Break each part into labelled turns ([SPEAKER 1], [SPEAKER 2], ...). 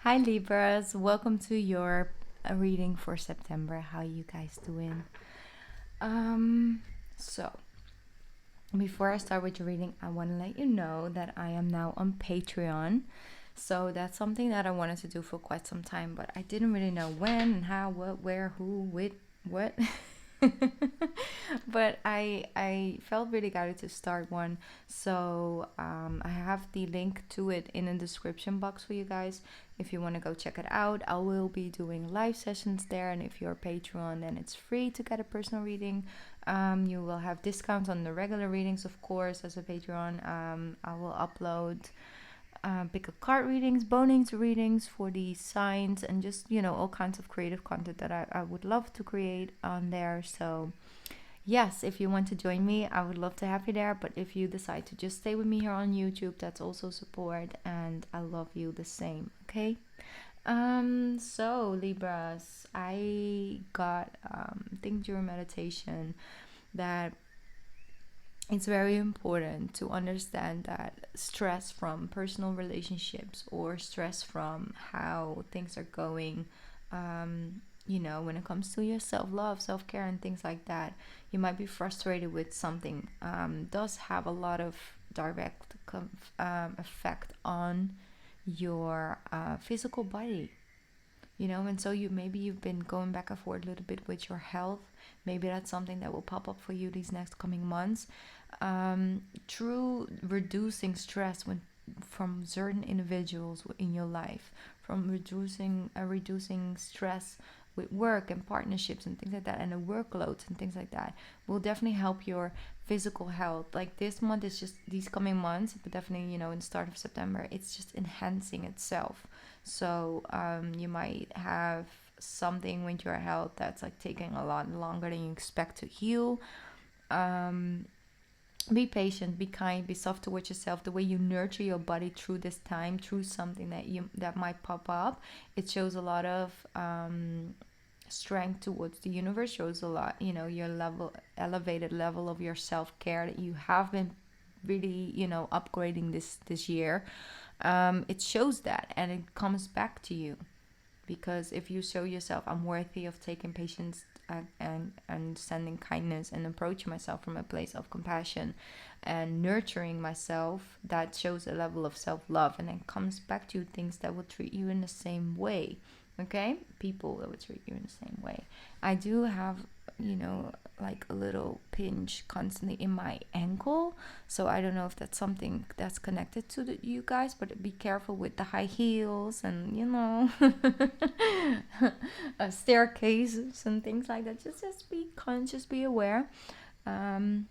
[SPEAKER 1] Hi Libras, welcome to your reading for September. How you guys doing? So before I start with your reading, I want to let you know that I am now on Patreon. So that's something that I wanted to do for quite some time, but I didn't really know when and how, what, where, who, with, what. But I felt really guided to start one. So I have the link to it in the description box for you guys if you want to go check it out. I will be doing live sessions there, and if you're a Patreon, then it's free to get a personal reading. You will have discounts on the regular readings, of course, as a Patreon. I will upload pick a card readings, bonings readings for the signs, and just all kinds of creative content that I would love to create on there. So yes, if you want to join me, I would love to have you there. But if you decide to just stay with me here on YouTube, that's also support, and I love you the same. Okay. So Libras, I got think during meditation that it's very important to understand that stress from personal relationships or stress from how things are going, when it comes to your self-love, self-care, and things like that, you might be frustrated with something, does have a lot of direct effect on your physical body. And so you've been going back and forth a little bit with your health. Maybe that's something that will pop up for you these next coming months. Through reducing stress from certain individuals in your life, from reducing stress with work and partnerships and things like that, and the workloads and things like that, will definitely help your physical health. Like this month is just these coming months, but definitely in the start of September, it's just enhancing itself. So you might have something with your health that's like taking a lot longer than you expect to heal. Be patient, be kind, be soft towards yourself. The way you nurture your body through this time, through something that might pop up, it shows a lot of strength towards the universe. Shows a lot, your elevated level of your self-care that you have been really upgrading this year. It shows that, and it comes back to you, because if you show yourself, I'm worthy of taking patience and sending kindness and approaching myself from a place of compassion and nurturing myself, that shows a level of self-love, and then comes back to you things that will treat you in the same way. Okay, people that will treat you in the same way. I do have like a little pinch constantly in my ankle, so I don't know if that's something that's connected to you guys, but be careful with the high heels and staircases and things like that. Just be conscious, be aware. Be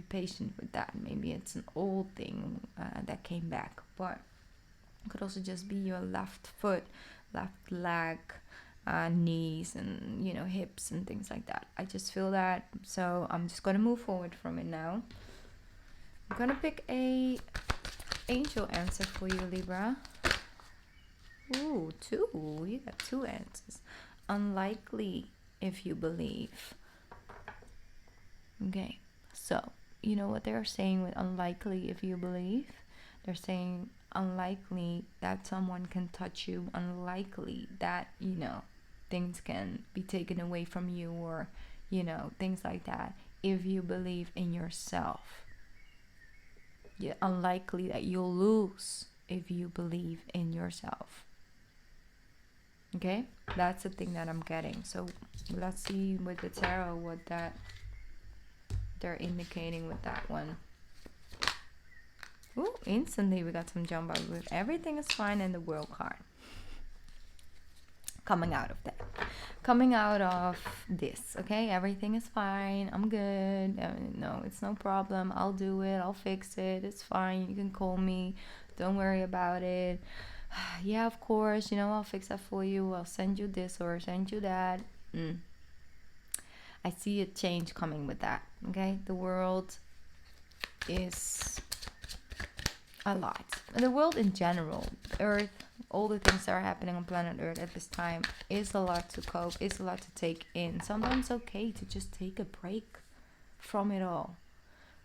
[SPEAKER 1] patient with that. Maybe it's an old thing that came back, but it could also just be your left foot, left leg, knees, and hips and things like that. I just feel that. So I'm just gonna move forward from it now. I'm gonna pick a angel answer for you, Libra. Ooh, two. You got two answers. Unlikely if you believe. Okay, so you know what they're saying with unlikely if you believe? They're saying unlikely that someone can touch you, unlikely that things can be taken away from you, or things like that, if you believe in yourself. Yeah, unlikely that you'll lose if you believe in yourself. Okay, that's the thing that I'm getting. So let's see with the tarot what that they're indicating with that one. Ooh, instantly we got some jump out with everything is fine in the world card. Coming out of that, coming out of this, okay, everything is fine, I'm good, no, it's no problem, I'll do it, I'll fix it, it's fine, you can call me, don't worry about it. Yeah, of course, I'll fix that for you, I'll send you this or send you that. I see a change coming with that. Okay, the world is a lot. The world in general, Earth, all the things that are happening on planet Earth at this time is a lot to cope, is a lot to take in. Sometimes it's okay to just take a break from it all.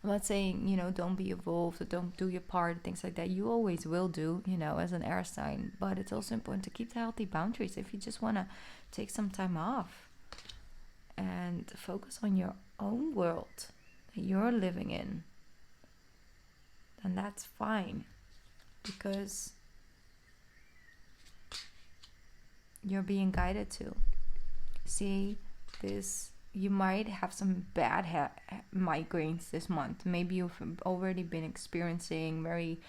[SPEAKER 1] I'm not saying, don't be involved or don't do your part, things like that. You always will do, as an air sign. But it's also important to keep the healthy boundaries if you just want to take some time off and focus on your own world that you're living in. Then that's fine, because you're being guided to. See, you might have some bad migraines this month. Maybe you've already been experiencing very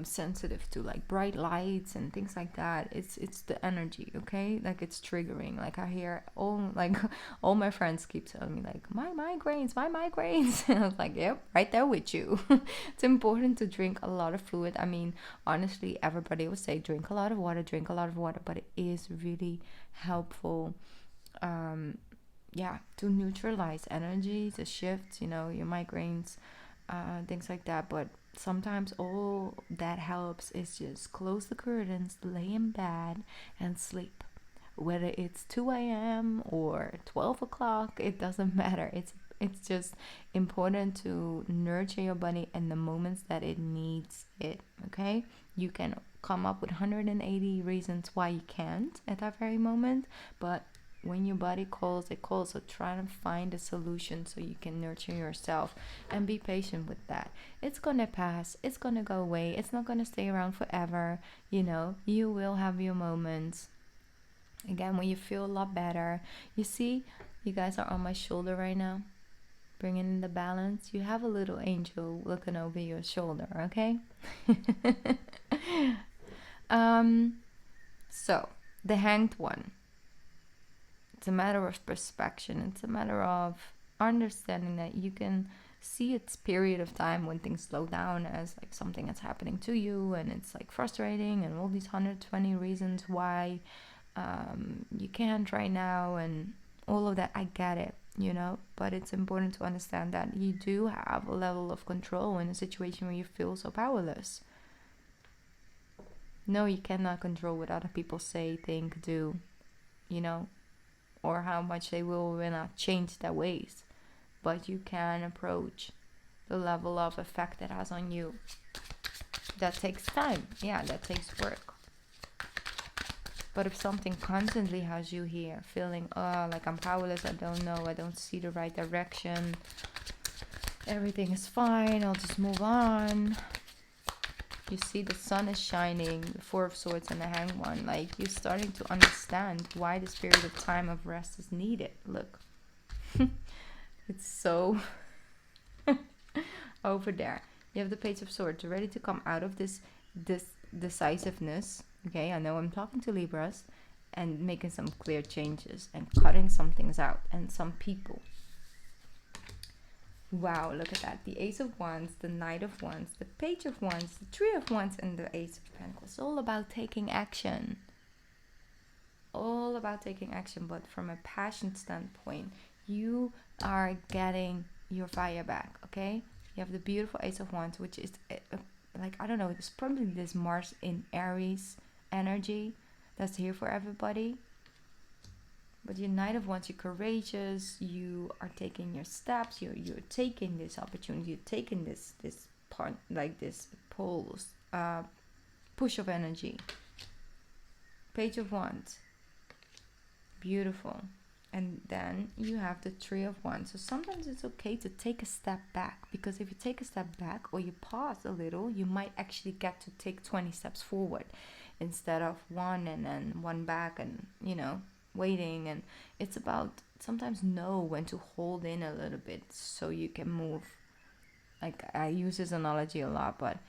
[SPEAKER 1] sensitive to like bright lights and things like that. It's the energy, okay? Like it's triggering. Like I hear all my friends keep telling me like my migraines. And I was like, yep, right there with you. It's important to drink a lot of fluid. I mean, honestly, everybody would say drink a lot of water, but it is really helpful. To neutralize energy, to shift, your migraines, things like that. But sometimes all that helps is just close the curtains, lay in bed, and sleep. Whether it's 2 a.m. or 12 o'clock, it doesn't matter. It's just important to nurture your body in the moments that it needs it, okay? You can come up with 180 reasons why you can't at that very moment, but when your body calls, it calls. So try to find a solution so you can nurture yourself and be patient with that. It's gonna pass. It's gonna go away. It's not gonna stay around forever. You will have your moments. Again, when you feel a lot better. You see, you guys are on my shoulder right now, bringing in the balance. You have a little angel looking over your shoulder, okay? So, the Hanged One. It's a matter of perspective. It's a matter of understanding that you can see its period of time when things slow down as like something that's happening to you, and it's like frustrating and all these 120 reasons why you can't right now and all of that. I get it, but it's important to understand that you do have a level of control in a situation where you feel so powerless. No, you cannot control what other people say, think, do, or how much they will or will not change their ways. But you can approach the level of effect it has on you. That takes time. Yeah, that takes work. But if something constantly has you here, feeling, like I'm powerless, I don't know, I don't see the right direction, everything is fine, I'll just move on. You see the sun is shining, the Four of Swords and the Hanged One. Like, you're starting to understand why this period of time of rest is needed. Look. It's so over there. You have the Page of Swords. You're ready to come out of this decisiveness. Okay, I know I'm talking to Libras. And making some clear changes. And cutting some things out. And some people. Wow, look at that. The Ace of Wands, the Knight of Wands, the Page of Wands, the Three of Wands, and the Ace of Pentacles. It's all about taking action. All about taking action, but from a passion standpoint, you are getting your fire back, okay? You have the beautiful Ace of Wands, which is, I don't know, it's probably this Mars in Aries energy that's here for everybody. But your Knight of Wands, you're courageous, you are taking your steps, you're taking this opportunity, you're taking this part, like this push of energy. Page of Wands, beautiful. And then you have the Three of Wands. So sometimes it's okay to take a step back, because if you take a step back or you pause a little, you might actually get to take 20 steps forward instead of one and then one back, and waiting. And it's about sometimes know when to hold in a little bit so you can move. Like, I use this analogy a lot, but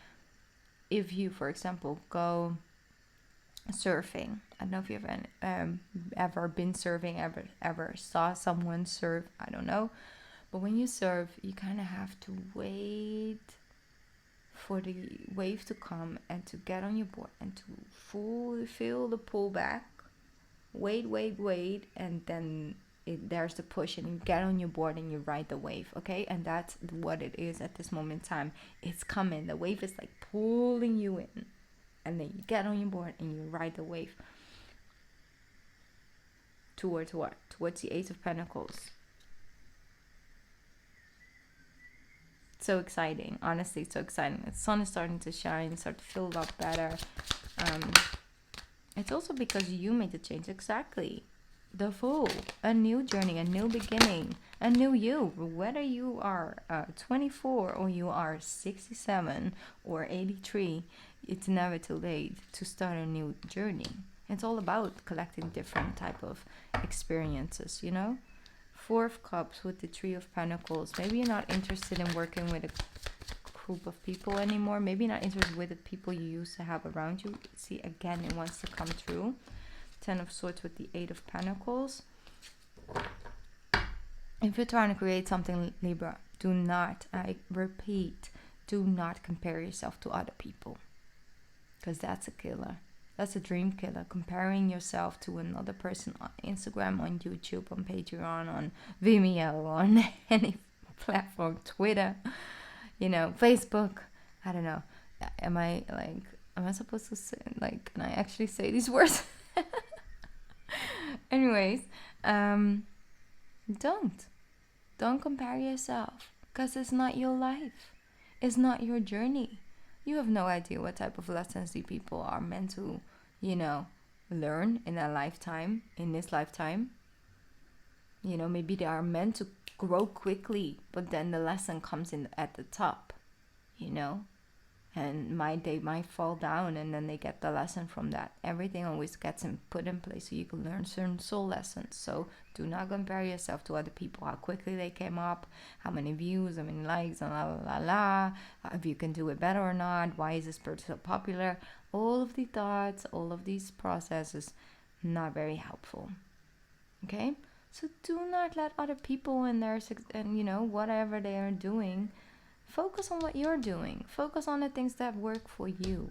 [SPEAKER 1] if you, for example, go surfing, I don't know if you've ever been surfing, ever saw someone surf, I don't know, but when you surf, you kind of have to wait for the wave to come and to get on your board and to fully feel the pullback. Wait, and then there's the push, and you get on your board and you ride the wave, okay? And that's what it is at this moment in time. It's coming. The wave is like pulling you in, and then you get on your board and you ride the wave. Towards what? Towards the Ace of Pentacles. So exciting, honestly, so exciting. The sun is starting to shine, start to feel a lot better. It's also because you made the change. Exactly. The Fool, a new journey, a new beginning, a new you. Whether you are 24 or you are 67 or 83, it's never too late to start a new journey. It's all about collecting different type of experiences, you know? Four of Cups with the Three of Pentacles. Maybe you're not interested in working with a group of people anymore. Maybe you're not interested with the people you used to have around you. See, again, it wants to come true. Ten of Swords with the Eight of Pentacles. If you're trying to create something, Libra, do not, I repeat, do not compare yourself to other people. Because that's a killer. That's a dream killer. Comparing yourself to another person on Instagram, on YouTube, on Patreon, on Vimeo, on any platform, Twitter, you know, Facebook. I don't know. Am I supposed to say, like, can I actually say these words? Anyways, don't compare yourself, because it's not your life. It's not your journey. You have no idea what type of lessons these people are meant to, you know, learn in their lifetime, in this lifetime. You know, maybe they are meant to grow quickly, but then the lesson comes in at the top, you know. And they might fall down, and then they get the lesson from that. Everything always gets put in place so you can learn certain soul lessons. So do not compare yourself to other people, how quickly they came up, how many views, how many likes, and if you can do it better or not, why is this person so popular. All of the thoughts, all of these processes, not very helpful. Okay? So do not let other people and you know, whatever they are doing. Focus on what you're doing. Focus on the things that work for you.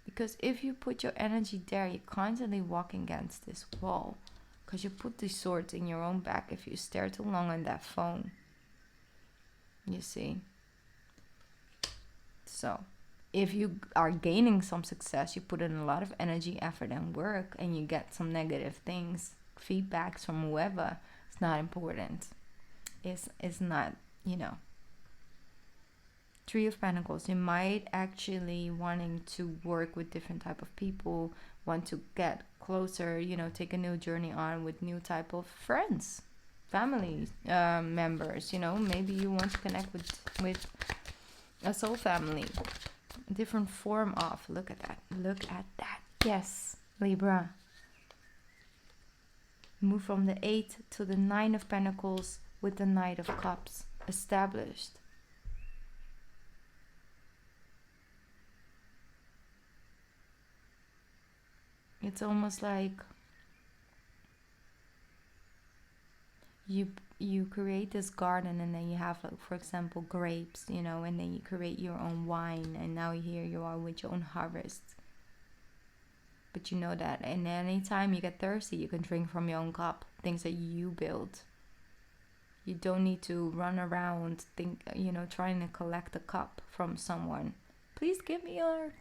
[SPEAKER 1] Because if you put your energy there, you're constantly walking against this wall. Because you put the swords in your own back if you stare too long on that phone. You see? So, if you are gaining some success, you put in a lot of energy, effort, and work, and you get some negative things, feedbacks from whoever, it's not important. It's not, you know. Three of Pentacles, you might actually wanting to work with different type of people, want to get closer, you know, take a new journey on with new type of friends, family members, you know, maybe you want to connect with a soul family, different form of, look at that, yes, Libra. Move from the 8 to the 9 of Pentacles with the Knight of Cups, established. It's almost like you create this garden, and then you have, like, for example, grapes, you know, and then you create your own wine, and now here you are with your own harvest. But you know that, and any time you get thirsty, you can drink from your own cup, things that you build. You don't need to run around trying to collect a cup from someone. Please give me your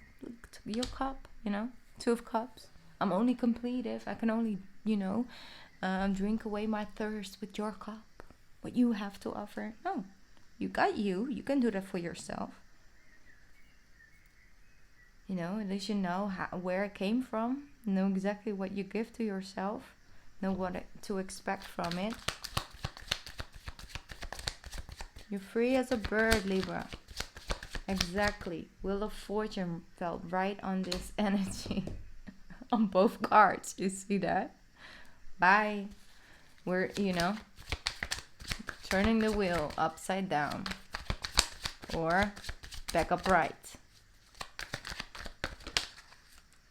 [SPEAKER 1] cup, you know, 2 of Cups. I'm only complete if I can only, drink away my thirst with your cup. What you have to offer. No, you got you. You can do that for yourself. You know, at least you know where it came from. Know exactly what you give to yourself. Know what to expect from it. You're free as a bird, Libra. Exactly. Wheel of Fortune felt right on this energy. On both cards. You see that? Bye. We're, turning the wheel upside down. Or back upright.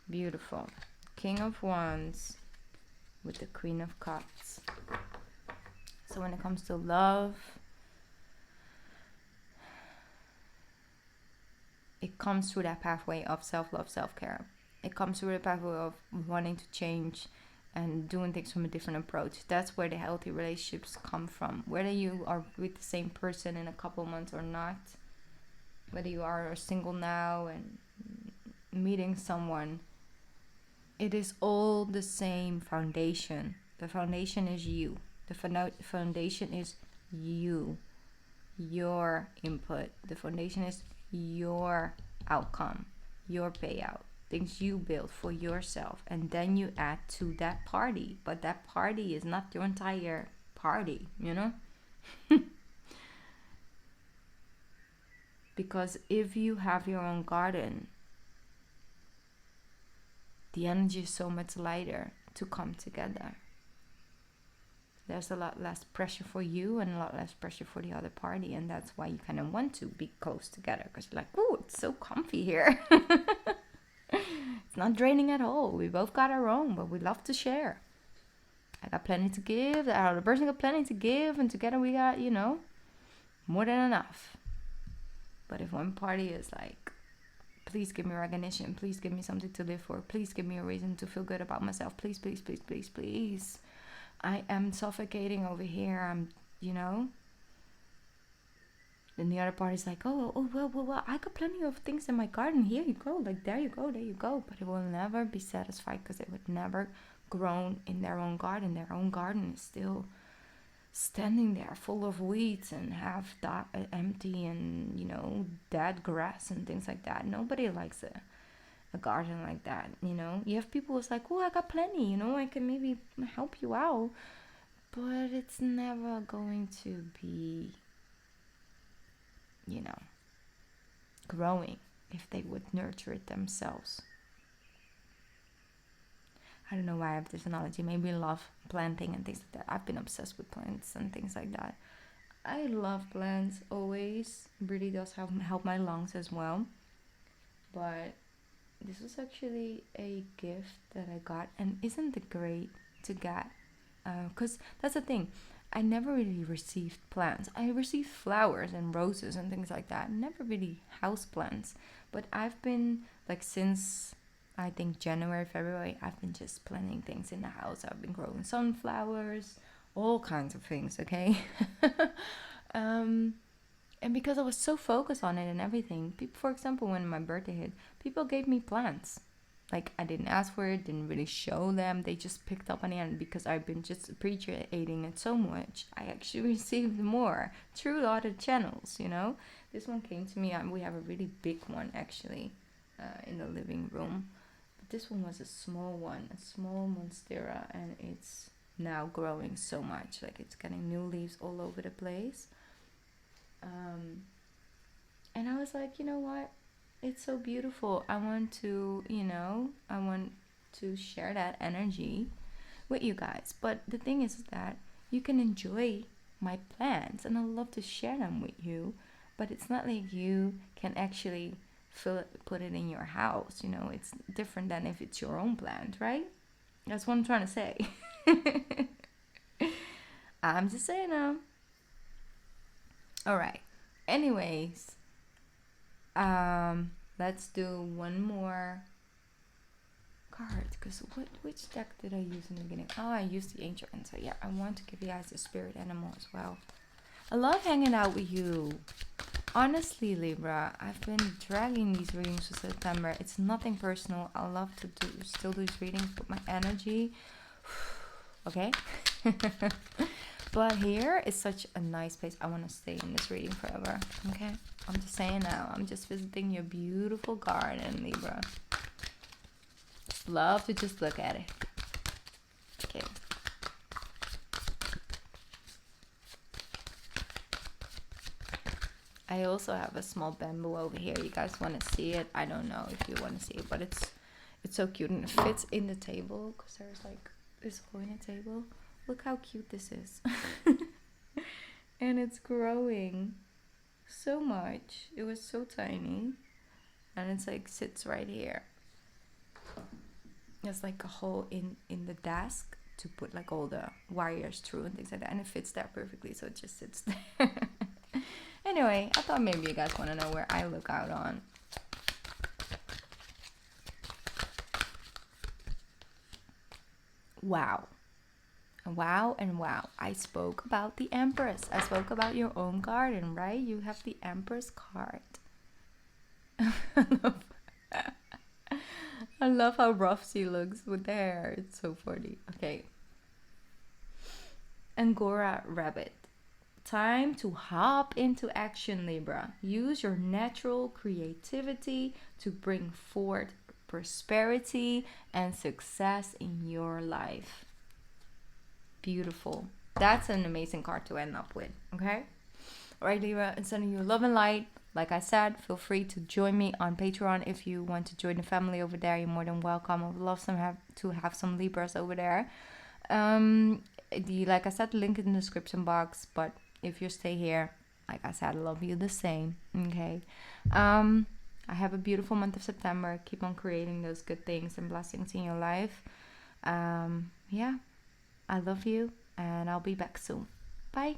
[SPEAKER 1] Beautiful. King of Wands with the Queen of Cups. So when it comes to love, it comes through that pathway of self-love, self-care. It comes through the pathway of wanting to change and doing things from a different approach. That's where the healthy relationships come from. Whether you are with the same person in a couple months or not, whether you are single now and meeting someone, it is all the same foundation. The foundation is you. The foundation is you. your input. The foundation is your outcome, your payout, things you build for yourself, and then you add to that party. But that party is not your entire party, you know? Because if you have your own garden, the energy is so much lighter to come together. There's a lot less pressure for you and a lot less pressure for the other party, and that's why you kind of want to be close together, because you're like, oh, it's so comfy here. It's not draining at all. We both got our own, but we love to share. I got plenty to give, the other person got plenty to give, and together we got, you know, more than enough. But if one party is like, please give me recognition, please give me something to live for, please give me a reason to feel good about myself, please, please, please, please, please, I am suffocating over here, I'm, you know. Then the other party's like, well, I got plenty of things in my garden, here you go, like there you go. But it will never be satisfied, because it would never grown in their own garden. Their own garden is still standing there full of weeds and half empty, and, you know, dead grass and things like that. Nobody likes a garden like that, you know. You have people who's like, oh, I got plenty, you know, I can maybe help you out, but it's never going to be, you know, growing if they would nurture it themselves. I don't know why I have this analogy. Maybe I love planting and things like that. I've been obsessed with plants and things like that. I love plants always. It really does help my lungs as well. But this was actually a gift that I got. And isn't it great to get? Because that's the thing. I never really received plants. I received flowers and roses and things like that. Never really house plants. But I've been, like, since I think January, February, I've been just planting things in the house. I've been growing sunflowers, all kinds of things, okay? And because I was so focused on it and everything, people, for example, when my birthday hit, people gave me plants. Like, I didn't ask for it, didn't really show them. They just picked up on the end, because I've been just appreciating it so much. I actually received more through other channels, you know? This one came to me, we have a really big one, actually, in the living room. This one was a small one, a small monstera, and it's now growing so much. Like, it's getting new leaves all over the place. And I was like, you know what? It's so beautiful. I want to, you know, I want to share that energy with you guys. But the thing is that you can enjoy my plants, and I love to share them with you. But it's not like you can actually put it in your house, you know. It's different than if it's your own plant, right? That's what I'm trying to say. I'm just saying now. All right, anyways, let's do one more card, because which deck did I use in the beginning? Oh, I used the Angel, and so yeah, I want to give you guys a spirit animal as well. I love hanging out with you. Honestly, Libra, I've been dragging these readings for September. It's nothing personal. I love to still do these readings, but my energy, okay? But here is such a nice place. I want to stay in this reading forever, okay? I'm just saying now. I'm just visiting your beautiful garden, Libra. Just love to just look at it. Okay. I also have a small bamboo over here. You guys want to see it? I don't know if you want to see it, but it's so cute, and it fits in the table, because there's like this hole in the table. Look how cute this is. And it's growing so much. It was so tiny, and it's like sits right here. There's like a hole in the desk to put like all the wires through and things like that, and it fits there perfectly, so it just sits there. Anyway, I thought maybe you guys want to know where I look out on. Wow. Wow and wow. I spoke about the Empress. I spoke about your own garden, right? You have the Empress card. I love how rough she looks with the hair. It's so funny. Okay. Angora rabbit. time to hop into action, Libra. Use your natural creativity to bring forth prosperity and success in your life. Beautiful. That's an amazing card to end up with, okay? All right, Libra, and sending you love and light. Like I said, feel free to join me on Patreon if you want to join the family over there. You're more than welcome. I would love to have some Libras over there. Like I said, link in the description box. But if you stay here, like I said, I love you the same. Okay. I have a beautiful month of September. Keep on creating those good things and blessings in your life. Yeah, I love you, and I'll be back soon. Bye.